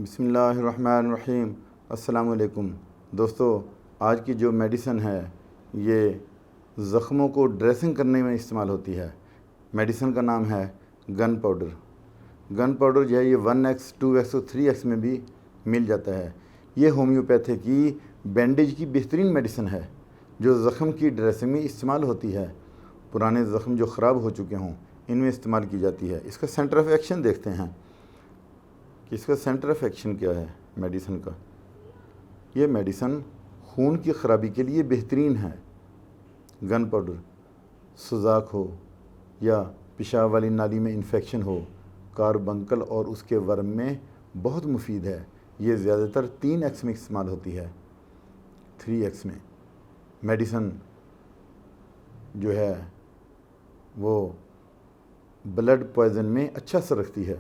بسم اللہ الرحمن الرحیم۔ السلام علیکم دوستو، آج کی جو میڈیسن ہے یہ زخموں کو ڈریسنگ کرنے میں استعمال ہوتی ہے۔ میڈیسن کا نام ہے گن پاؤڈر۔ گن پاؤڈر جو ہے یہ 1x 2x اور 3x میں بھی مل جاتا ہے۔ یہ ہومیوپیتھی کی بینڈیج کی بہترین میڈیسن ہے جو زخم کی ڈریسنگ میں استعمال ہوتی ہے۔ پرانے زخم جو خراب ہو چکے ہوں ان میں استعمال کی جاتی ہے۔ اس کا سینٹر آف ایکشن دیکھتے ہیں کہ اس کا سینٹر آف ایکشن کیا ہے میڈیسن کا۔ یہ میڈیسن خون کی خرابی کے لیے بہترین ہے۔ گن پاؤڈر سوزاک ہو یا پیشاب والی نالی میں انفیکشن ہو، کاربنکل اور اس کے ورم میں بہت مفید ہے۔ یہ زیادہ تر 3x میں استعمال ہوتی ہے، 3x میں۔ میڈیسن جو ہے وہ بلڈ پوائزن میں اچھا اثر رکھتی ہے۔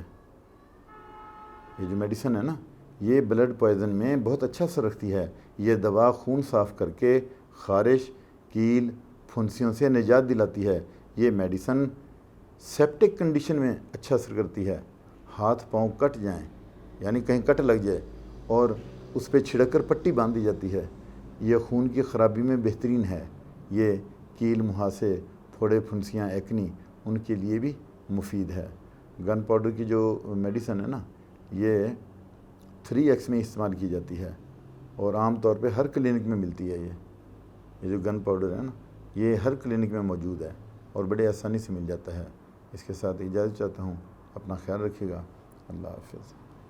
یہ جو میڈیسن ہے نا یہ بلڈ پوائزن میں بہت اچھا اثر رکھتی ہے۔ یہ دوا خون صاف کر کے خارش، کیل، پھنسیوں سے نجات دلاتی ہے۔ یہ میڈیسن سیپٹک کنڈیشن میں اچھا اثر کرتی ہے۔ ہاتھ پاؤں کٹ جائیں یعنی کہیں کٹ لگ جائے اور اس پہ چھڑک کر پٹی باندھ دی جاتی ہے، یہ خون کی خرابی میں بہترین ہے۔ یہ کیل، مہاسے، پھوڑے، پھنسیاں، ایکنی ان کے لیے بھی مفید ہے۔ گن پاؤڈر کی جو میڈیسن ہے نا یہ 3x میں استعمال کی جاتی ہے اور عام طور پہ ہر کلینک میں ملتی ہے۔ یہ جو گن پاؤڈر ہے نا یہ ہر کلینک میں موجود ہے اور بڑے آسانی سے مل جاتا ہے۔ اس کے ساتھ اجازت چاہتا ہوں، اپنا خیال رکھیے گا۔ اللہ حافظ۔